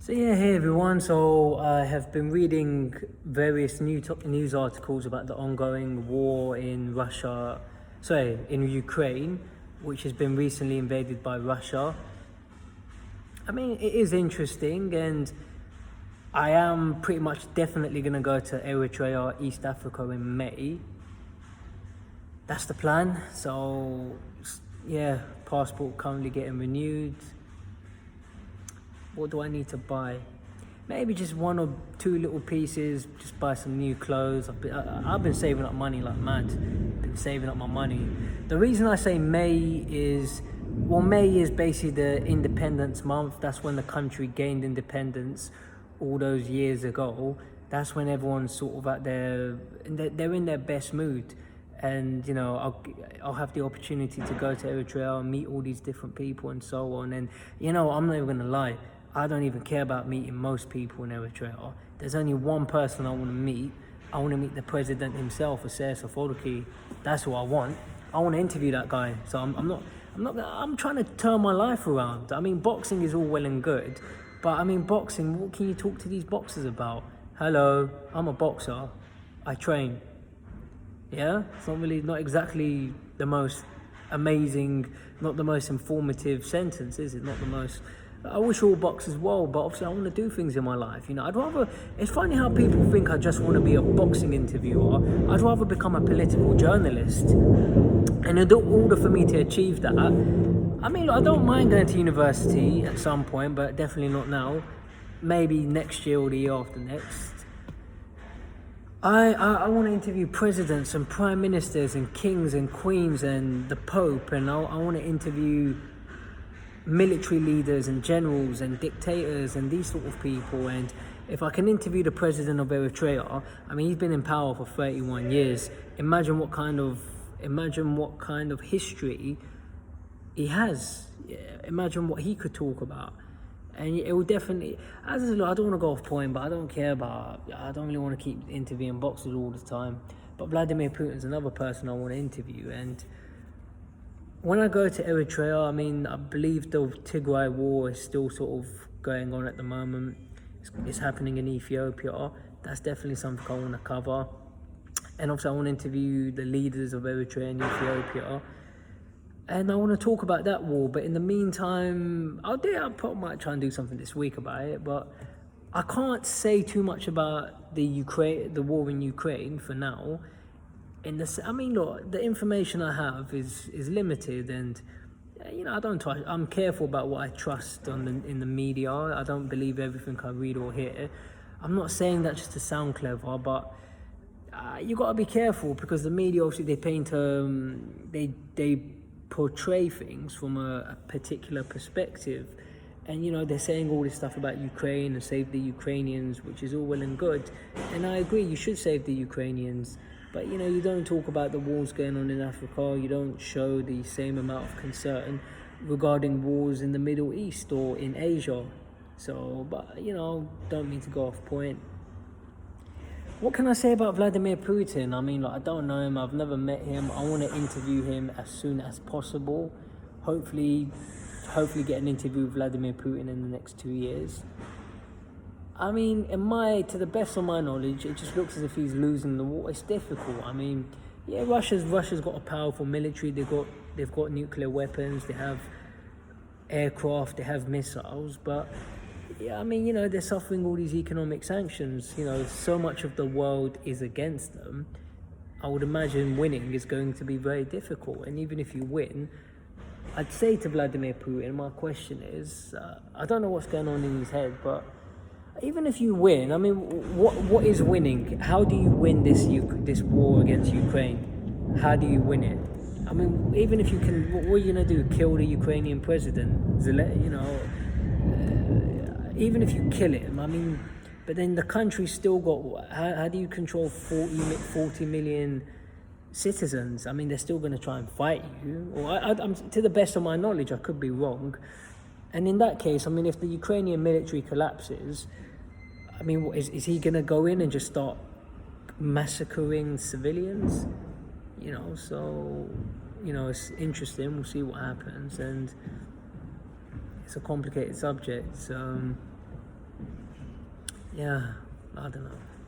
So yeah, hey everyone. So I have been reading various news articles about the ongoing war in in Ukraine, which has been recently invaded by Russia. I mean, it is interesting, and I am pretty much definitely going to go to Eritrea, East Africa in May. That's the plan. So yeah, passport currently getting renewed. What do I need to buy? Maybe just one or two little pieces, just buy some new clothes. I've been saving up money like mad. Been saving up my money. The reason I say May is basically the independence month. That's when the country gained independence all those years ago. That's when everyone's sort of they're in their best mood. And I'll have the opportunity to go to Eritrea and meet all these different people and so on. And I'm not even gonna lie, I don't even care about meeting most people in Eritrea. There's only one person I want to meet. I want to meet the president himself, Asir Sofodoki. That's who I want. I want to interview that guy. So I'm trying to turn my life around. I mean, boxing is all well and good, but I mean, boxing, what can you talk to these boxers about? Hello, I'm a boxer. I train. Yeah, it's not exactly the most amazing, not the most informative sentence, is it? Not the most. I wish all boxers well, but obviously I want to do things in my life. I'd rather. It's funny how people think I just want to be a boxing interviewer. I'd rather become a political journalist. And in order for me to achieve that, I mean, I don't mind going to university at some point, but definitely not now. Maybe next year or the year after next. I want to interview presidents and prime ministers and kings and queens and the Pope, and I want to interview military leaders and generals and dictators and these sort of people. And if I can interview the president of Eritrea, I mean, he's been in power for 31 years. Imagine what kind of history he has. Imagine what he could talk about. And it will definitely, as I said, I don't want to go off point, but I don't really want to keep interviewing boxers all the time. But Vladimir Putin's another person I want to interview. And when I go to Eritrea, I mean, I believe the Tigray war is still sort of going on at the moment. It's happening in Ethiopia. That's definitely something I want to cover. And also I want to interview the leaders of Eritrea and Ethiopia. And I want to talk about that war, but in the meantime, I probably might try and do something this week about it, but I can't say too much about the war in Ukraine for now. Look, the information I have is limited, and I'm careful about what I trust in the media. I don't believe everything I read or hear. I'm not saying that just to sound clever, but you got to be careful, because the media, obviously, they paint they portray things from a particular perspective, and they're saying all this stuff about Ukraine and save the Ukrainians, which is all well and good, and I agree, you should save the Ukrainians, but you don't talk about the wars going on in Africa. You don't show the same amount of concern regarding wars in the Middle East or in Asia. So, but don't mean to go off point. What can I say about Vladimir Putin? I mean, I don't know him. I've never met him. I want to interview him as soon as possible. Hopefully get an interview with Vladimir Putin in the next 2 years. I mean, to the best of my knowledge, it just looks as if he's losing the war. It's difficult. I mean, yeah, Russia's got a powerful military. They've got nuclear weapons. They have aircraft. They have missiles, but yeah, I mean, they're suffering all these economic sanctions. So much of the world is against them. I would imagine winning is going to be very difficult. And even if you win, I'd say to Vladimir Putin, my question is, I don't know what's going on in his head, but even if you win, I mean, what is winning? How do you win this war against Ukraine? How do you win it? I mean, even if you can, what are you going to do? Kill the Ukrainian president? Even if you kill him, I mean, but then the country's still got, how do you control 40 million citizens? I mean, they're still going to try and fight you. Or I'm, to the best of my knowledge, I could be wrong. And in that case, I mean, if the Ukrainian military collapses, I mean, is he going to go in and just start massacring civilians? So, it's interesting. We'll see what happens. And it's a complicated subject. Yeah, I don't know.